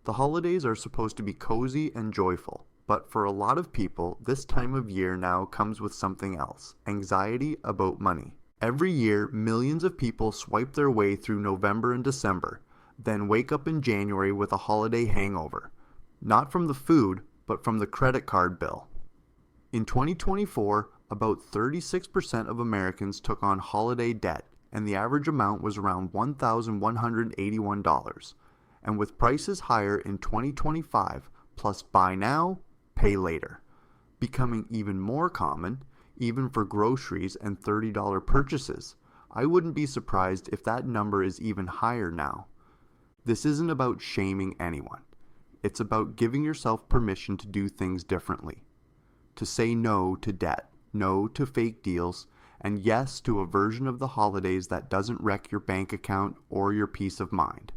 The holidays are supposed to be cozy and joyful, but for a lot of people, this time of year now comes with something else: anxiety about money. Every year, millions of people swipe their way through November and December, then wake up in January with a holiday hangover. Not from the food, but from the credit card bill. In 2024, about 36% of Americans took on holiday debt, and the average amount was around $1,181. And with prices higher in 2025, plus buy now, pay later, becoming even more common, even for groceries and $30 purchases, I wouldn't be surprised if that number is even higher now. This isn't about shaming anyone. It's about giving yourself permission to do things differently. To say no to debt, no to fake deals, and yes to a version of the holidays that doesn't wreck your bank account or your peace of mind.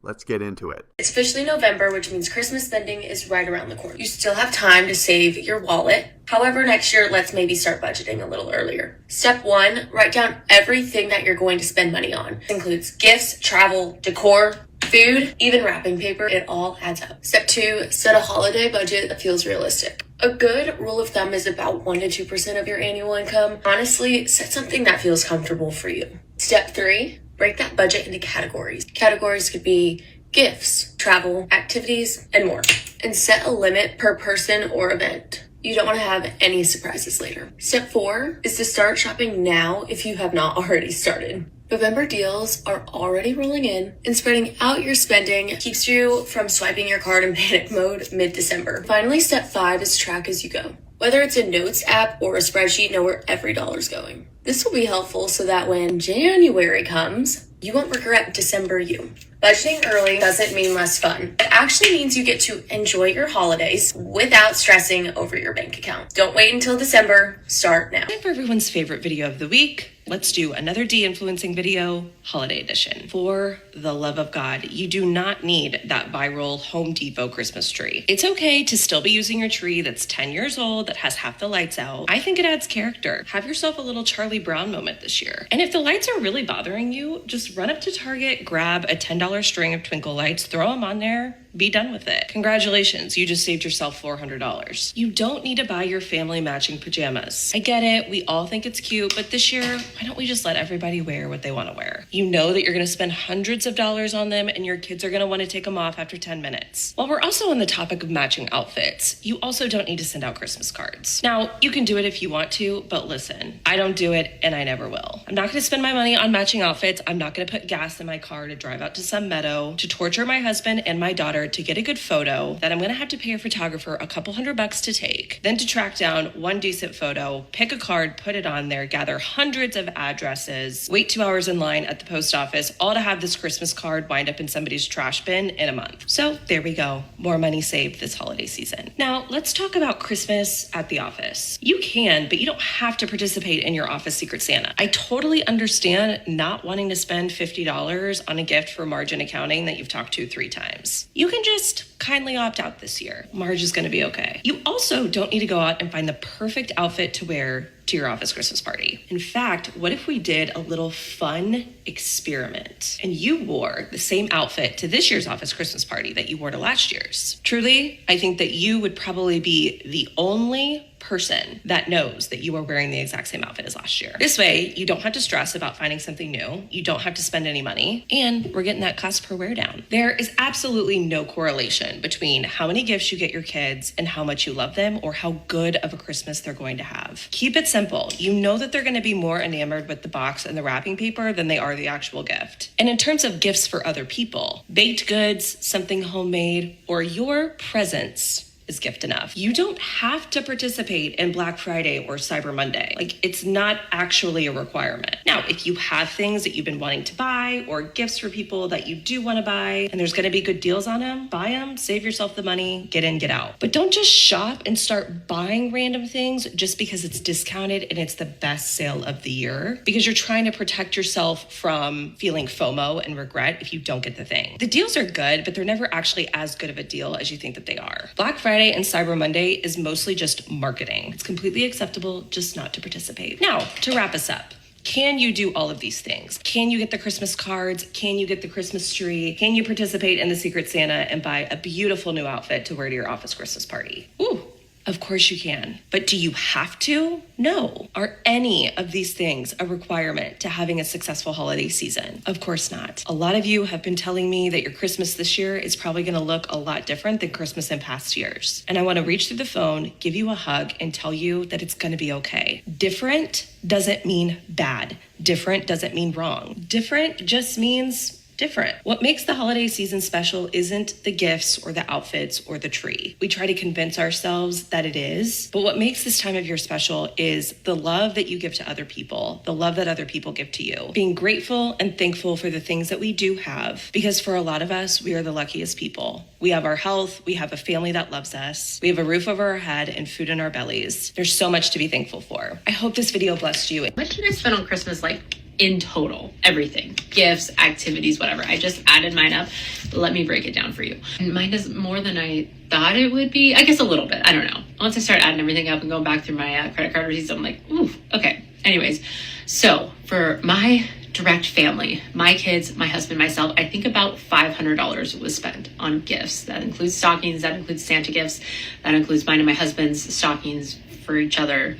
Let's get into it. It's officially November, which means Christmas spending is right around the corner. You still have time to save your wallet. However, next year, let's maybe start budgeting a little earlier. Step 1, write down everything that you're going to spend money on. This includes gifts, travel, decor, food, even wrapping paper. It all adds up. Step 2, set a holiday budget that feels realistic. A good rule of thumb is about 1 to 2% of your annual income. Honestly, set something that feels comfortable for you. Step 3, break that budget into categories. Categories could be gifts, travel, activities, and more. And set a limit per person or event. You don't want to have any surprises later. Step 4 is to start shopping now if you have not already started. November deals are already rolling in, and spreading out your spending keeps you from swiping your card in panic mode mid-December. Finally, step 5 is track as you go. Whether it's a notes app or a spreadsheet, know where every dollar's going. This will be helpful so that when January comes, you won't regret December you. Budgeting early doesn't mean less fun. It actually means you get to enjoy your holidays without stressing over your bank account. Don't wait until December. Start now. Time for everyone's favorite video of the week. Let's do another de-influencing video, holiday edition. For the love of God, you do not need that viral Home Depot Christmas tree. It's okay to still be using your tree that's 10 years old, that has half the lights out. I think it adds character. Have yourself a little Charlie Brown moment this year. And if the lights are really bothering you, just run up to Target, grab a $10 string of twinkle lights, throw them on there, be done with it. Congratulations, you just saved yourself $400. You don't need to buy your family matching pajamas. I get it, we all think it's cute, but this year, why don't we just let everybody wear what they want to wear? You know that you're going to spend hundreds of dollars on them, and your kids are going to want to take them off after 10 minutes. While we're also on the topic of matching outfits, you also don't need to send out Christmas cards. Now, you can do it if you want to, but listen, I don't do it, and I never will. I'm not going to spend my money on matching outfits. I'm not going to put gas in my car to drive out to some meadow, to torture my husband and my daughter to get a good photo that I'm going to have to pay a photographer a couple $100 to take, then to track down one decent photo, pick a card, put it on there, gather hundreds of addresses, wait 2 hours in line at the post office, all to have this Christmas card wind up in somebody's trash bin in a month. So there we go. More money saved this holiday season. Now let's talk about Christmas at the office. You can, but you don't have to participate in your office Secret Santa. I totally understand not wanting to spend $50 on a gift for margin accounting that you've talked to 3 times. You can just kindly opt out this year. Marge is going to be okay. You also don't need to go out and find the perfect outfit to wear to your office Christmas party. In fact, what if we did a little fun experiment and you wore the same outfit to this year's office Christmas party that you wore to last year's? Truly, I think that you would probably be the only person that knows that you are wearing the exact same outfit as last year. This way, you don't have to stress about finding something new. You don't have to spend any money, and we're getting that cost per wear down. There is absolutely no correlation between how many gifts you get your kids and how much you love them or how good of a Christmas they're going to have. Keep it simple. You know that they're going to be more enamored with the box and the wrapping paper than they are the actual gift. And in terms of gifts for other people, baked goods, something homemade, or your presence is gift enough. You don't have to participate in Black Friday or Cyber Monday. It's not actually a requirement. Now, if you have things that you've been wanting to buy or gifts for people that you do want to buy and there's going to be good deals on them, buy them, save yourself the money, get in, get out. But don't just shop and start buying random things just because it's discounted and it's the best sale of the year, because you're trying to protect yourself from feeling FOMO and regret if you don't get the thing. The deals are good, but they're never actually as good of a deal as you think that they are. Black Friday and Cyber Monday is mostly just marketing. It's completely acceptable just not to participate. Now, to wrap us up, Can you do all of these things? Can you get the Christmas cards? Can you get the Christmas tree? Can you participate in the Secret Santa and buy a beautiful new outfit to wear to your office Christmas party? Ooh. Of course you can. But do you have to? No. Are any of these things a requirement to having a successful holiday season? Of course not. A lot of you have been telling me that your Christmas this year is probably going to look a lot different than Christmas in past years. And I want to reach through the phone, give you a hug, and tell you that it's going to be okay. Different doesn't mean bad. Different doesn't mean wrong. Different just means different. What makes the holiday season special isn't the gifts or the outfits or the tree. We try to convince ourselves that it is, but what makes this time of year special is the love that you give to other people, the love that other people give to you. Being grateful and thankful for the things that we do have, because for a lot of us, we are the luckiest people. We have our health, we have a family that loves us, we have a roof over our head and food in our bellies. There's so much to be thankful for. I hope this video blessed you. What did you guys spend on Christmas, like in total? Everything, gifts, activities, whatever. I just added mine up. Let me break it down for you. And mine is more than I thought it would be. I guess a little bit. I don't know. Once I start adding everything up and going back through my credit card receipts, I'm like, ooh, okay. Anyways, so for my direct family, my kids, my husband, myself, I think about $500 was spent on gifts. That includes stockings, that includes Santa gifts, that includes mine and my husband's stockings for each other,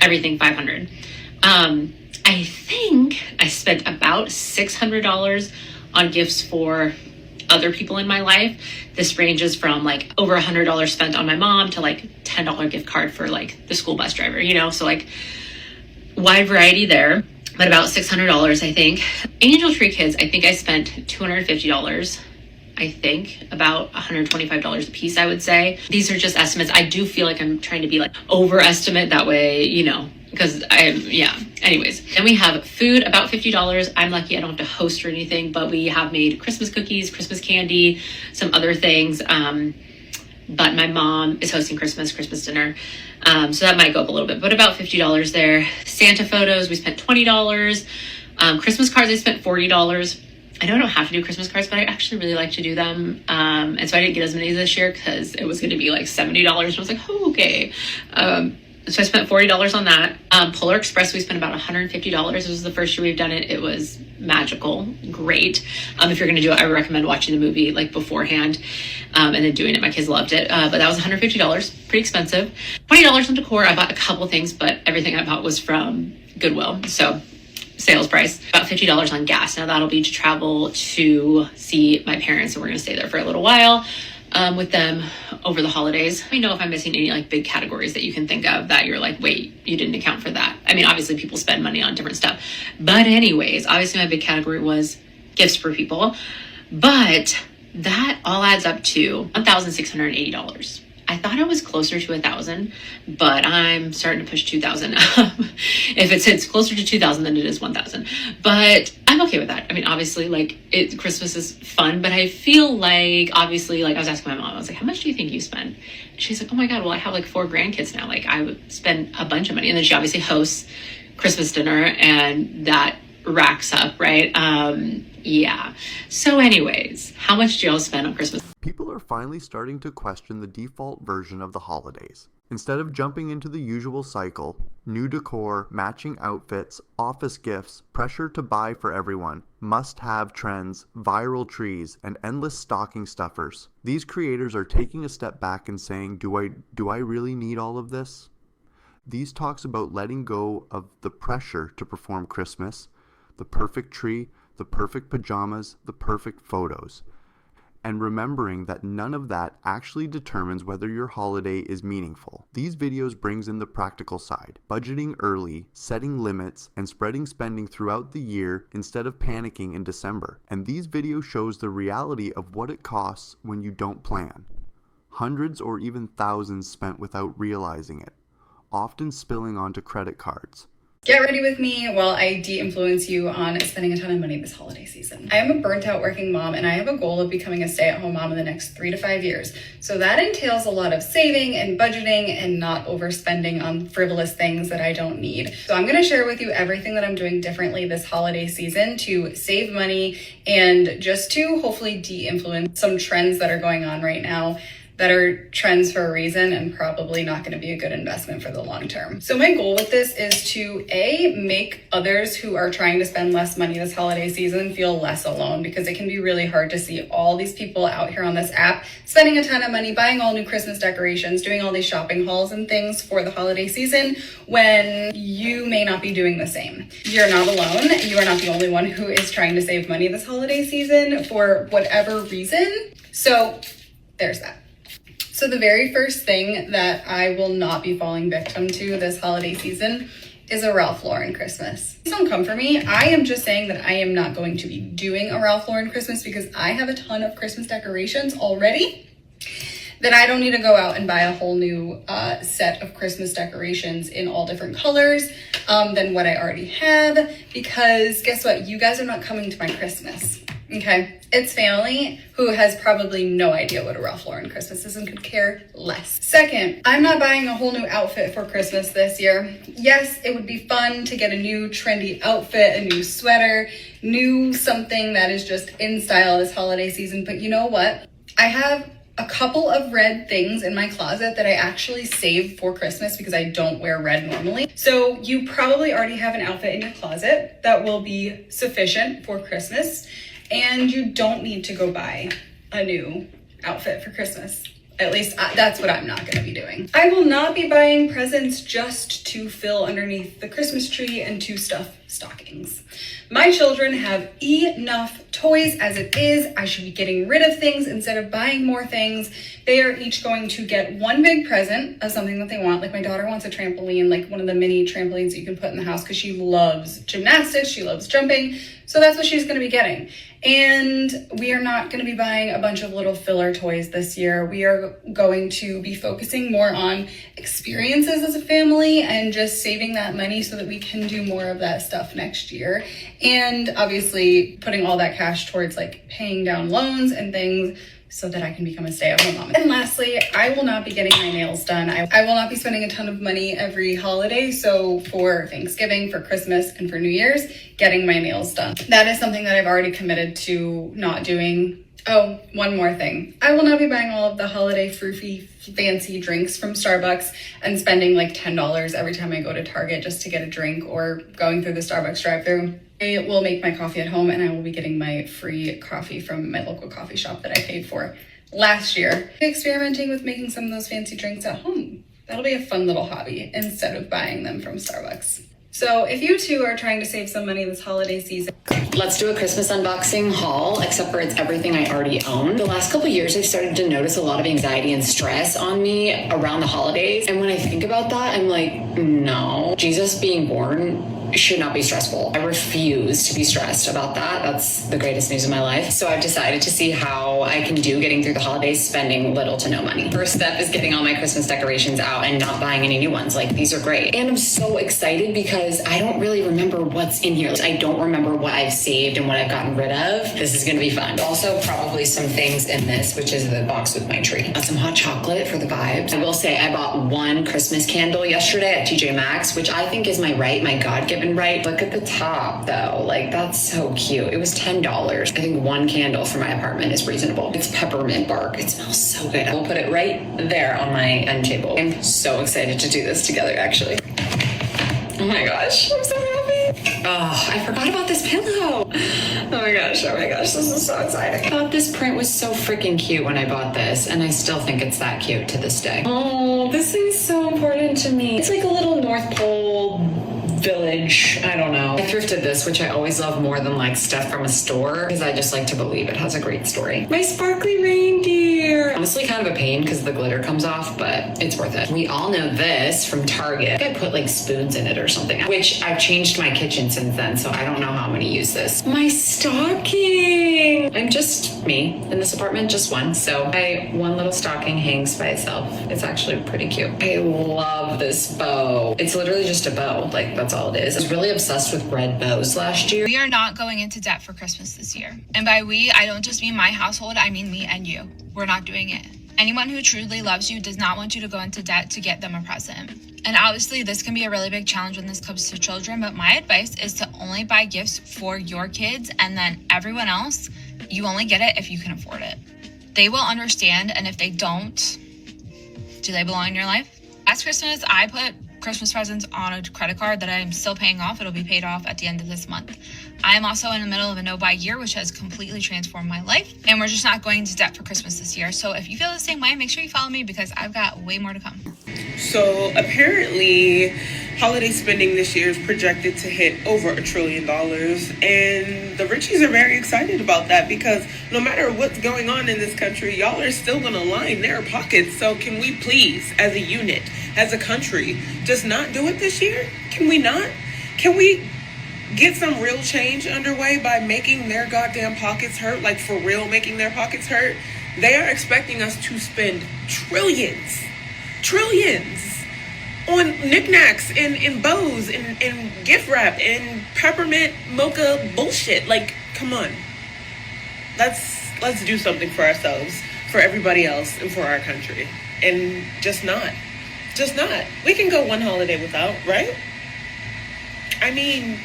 everything $500. I think I spent about $600 on gifts for other people in my life. This ranges from like over $100 spent on my mom to like $10 gift card for like the school bus driver, you know, so like wide variety there, but about $600, I think. Angel Tree Kids, I think I spent $250. I think about $125 a piece, I would say. These are just estimates. I do feel like I'm trying to be like overestimate that way, you know, because anyways. Then we have food, about $50. I'm lucky I don't have to host or anything, but we have made Christmas cookies, Christmas candy, some other things. But my mom is hosting Christmas dinner. So that might go up a little bit, but about $50 there. Santa photos, we spent $20. Christmas cards, I spent $40. I know I don't have to do Christmas cards, but I actually really like to do them. And so I didn't get as many this year because it was going to be like $70. And I was like, oh, okay. So I spent $40 on that. Polar Express, we spent about $150. This was the first year we've done it. It was magical, great. If you're going to do it, I would recommend watching the movie like beforehand and then doing it. My kids loved it. But that was $150, pretty expensive. $20 on decor. I bought a couple things, but everything I bought was from Goodwill. So sales price, about $50 on gas. Now that'll be to travel to see my parents, and we're going to stay there for a little while with them over the holidays. Let me know if I'm missing any like big categories that you can think of that you're like, wait, you didn't account for that. I mean, obviously people spend money on different stuff, but anyways, obviously my big category was gifts for people, but that all adds up to $1,680. I thought I was closer to 1,000, but I'm starting to push 2,000 up. If it's closer to 2,000 than it is 1,000, but I'm okay with that. I mean, obviously, like Christmas is fun, but I feel like obviously, like I was asking my mom, I was like, how much do you think you spend? And she's like, oh my God, well, I have like 4 grandkids now. Like I would spend a bunch of money. And then she obviously hosts Christmas dinner and that racks up, right? Yeah. So anyways, how much do y'all spend on Christmas? People are finally starting to question the default version of the holidays. Instead of jumping into the usual cycle, new decor, matching outfits, office gifts, pressure to buy for everyone, must-have trends, viral trees, and endless stocking stuffers, these creators are taking a step back and saying, do I really need all of this? These talks about letting go of the pressure to perform Christmas, the perfect tree, the perfect pajamas, the perfect photos, and remembering that none of that actually determines whether your holiday is meaningful. These videos brings in the practical side, budgeting early, setting limits, and spreading spending throughout the year instead of panicking in December. And these videos shows the reality of what it costs when you don't plan. Hundreds or even thousands spent without realizing it, often spilling onto credit cards. Get ready with me while I de-influence you on spending a ton of money this holiday season. I am a burnt out working mom, and I have a goal of becoming a stay-at-home mom in the next 3 to 5 years. So that entails a lot of saving and budgeting and not overspending on frivolous things that I don't need. So I'm gonna share with you everything that I'm doing differently this holiday season to save money and just to hopefully de-influence some trends that are going on right now that are trends for a reason and probably not going to be a good investment for the long term. So my goal with this is to make others who are trying to spend less money this holiday season feel less alone, because it can be really hard to see all these people out here on this app spending a ton of money, buying all new Christmas decorations, doing all these shopping hauls and things for the holiday season when you may not be doing the same. You're not alone. You are not the only one who is trying to save money this holiday season for whatever reason. So there's that. So the very first thing that I will not be falling victim to this holiday season is a Ralph Lauren Christmas. Please don't come for me. I am just saying that I am not going to be doing a Ralph Lauren Christmas because I have a ton of Christmas decorations already that I don't need to go out and buy a whole new set of Christmas decorations in all different colors than what I already have, because guess what? You guys are not coming to my Christmas. Okay, it's family who has probably no idea what a Ralph Lauren Christmas is and could care less. Second, I'm not buying a whole new outfit for Christmas this year. Yes, it would be fun to get a new trendy outfit, a new sweater, new something that is just in style this holiday season. But you know what? I have a couple of red things in my closet that I actually save for Christmas because I don't wear red normally. So you probably already have an outfit in your closet that will be sufficient for Christmas. And you don't need to go buy a new outfit for Christmas. At least that's what I'm not going to be doing. I will not be buying presents just to fill underneath the Christmas tree and to stuff stockings. My children have enough toys as it is. I should be getting rid of things instead of buying more things. They are each going to get one big present of something that they want. Like my daughter wants a trampoline, like one of the mini trampolines that you can put in the house because she loves gymnastics, she loves jumping. So that's what she's going to be getting. And we are not going to be buying a bunch of little filler toys this year. We are going to be focusing more on experiences as a family and just saving that money so that we can do more of that stuff next year. And obviously putting all that cash towards like paying down loans and things so that I can become a stay-at-home mom. And lastly, I will not be getting my nails done. I will not be spending a ton of money every holiday. So for Thanksgiving, for Christmas, and for New Year's, getting my nails done. That is something that I've already committed to not doing. Oh, one more thing. I will not be buying all of the holiday fruity fancy drinks from Starbucks and spending like $10 every time I go to Target just to get a drink or going through the Starbucks drive-thru. I will make my coffee at home and I will be getting my free coffee from my local coffee shop that I paid for last year. Experimenting with making some of those fancy drinks at home. That'll be a fun little hobby instead of buying them from Starbucks. So if you too are trying to save some money this holiday season, let's do a Christmas unboxing haul, except for it's everything I already own. The last couple of years, I've started to notice a lot of anxiety and stress on me around the holidays. And when I think about that, I'm like, no, Jesus being born should not be stressful. I refuse to be stressed about that. That's the greatest news of my life. So I've decided to see how I can do getting through the holidays spending little to no money. First step is getting all my Christmas decorations out and not buying any new ones. Like, these are great. And I'm so excited because I don't really remember what's in here. I don't remember what I've saved and what I've gotten rid of. This is going to be fun. Also, probably some things in this, which is the box with my tree. Some hot chocolate for the vibes. I will say I bought one Christmas candle yesterday at TJ Maxx, which I think is my God-given right. Look at the top though. Like, that's so cute. It was $10. I think one candle for my apartment is reasonable. It's peppermint bark. It smells so good. I will put it right there on my end table. I'm so excited to do this together, actually. Oh my gosh, I'm so happy. Oh, I forgot about this pillow. Oh my gosh, this is so exciting. I thought this print was so freaking cute when I bought this, and I still think it's that cute to this day. Oh, this thing's so important to me. It's like a little North Pole village. I don't know. I thrifted this, which I always love more than like stuff from a store because I just like to believe it has a great story. My sparkly reindeer. Honestly, kind of a pain because the glitter comes off, but it's worth it. We all know this from Target. I put like spoons in it or something, which I've changed my kitchen since then, so I don't know how I'm gonna use this. My stocking. I'm just me in this apartment, just one. So my one little stocking hangs by itself. It's actually pretty cute. I love this bow. It's literally just a bow. Like, that's all it is. I was really obsessed with red bows last year. We are not going into debt for Christmas this year. And by we, I don't just mean my household, I mean me and you. We're not doing it. Anyone who truly loves you does not want you to go into debt to get them a present. And obviously this can be a really big challenge when this comes to children, but my advice is to only buy gifts for your kids, and then everyone else, you only get it if you can afford it. They will understand, and if they don't, do they belong in your life? Last Christmas, I put Christmas presents on a credit card that I'm still paying off. It'll be paid off at the end of this month. I am also in the middle of a no-buy year, which has completely transformed my life, and we're just not going into debt for Christmas this year. So if you feel the same way, make sure you follow me because I've got way more to come. So apparently, holiday spending this year is projected to hit over $1 trillion, and the richies are very excited about that because no matter what's going on in this country, y'all are still going to line their pockets. So can we please, as a unit, as a country, just not do it this year? Can we not? Can we get some real change underway by making their goddamn pockets hurt, like for real making their pockets hurt? They are expecting us to spend trillions on knickknacks and bows and gift wrap and peppermint mocha bullshit. Like, come on. Let's do something for ourselves, for everybody else, and for our country. And just not. We can go one holiday without, right? I mean,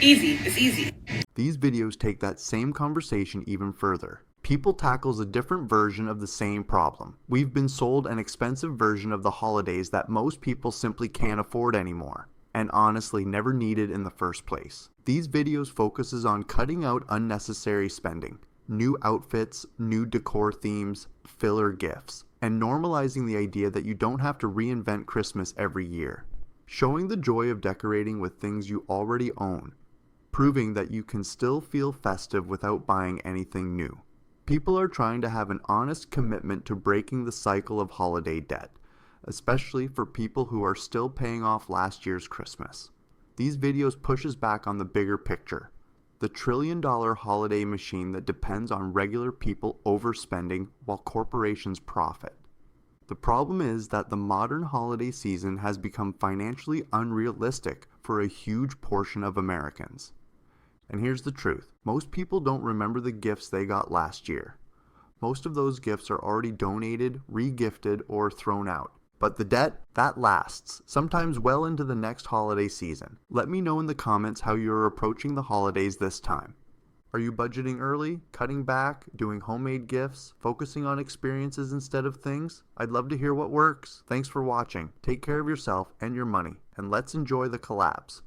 easy. It's easy. These videos take that same conversation even further. People tackles a different version of the same problem. We've been sold an expensive version of the holidays that most people simply can't afford anymore, and honestly never needed in the first place. These videos focuses on cutting out unnecessary spending, new outfits, new decor themes, filler gifts, and normalizing the idea that you don't have to reinvent Christmas every year. Showing the joy of decorating with things you already own, proving that you can still feel festive without buying anything new. People are trying to have an honest commitment to breaking the cycle of holiday debt, especially for people who are still paying off last year's Christmas. These videos pushes back on the bigger picture, the trillion-dollar holiday machine that depends on regular people overspending while corporations profit. The problem is that the modern holiday season has become financially unrealistic for a huge portion of Americans. And here's the truth. Most people don't remember the gifts they got last year. Most of those gifts are already donated, re-gifted, or thrown out. But the debt, that lasts, sometimes well into the next holiday season. Let me know in the comments how you're approaching the holidays this time. Are you budgeting early, cutting back, doing homemade gifts, focusing on experiences instead of things? I'd love to hear what works. Thanks for watching. Take care of yourself and your money, and let's enjoy the collabs.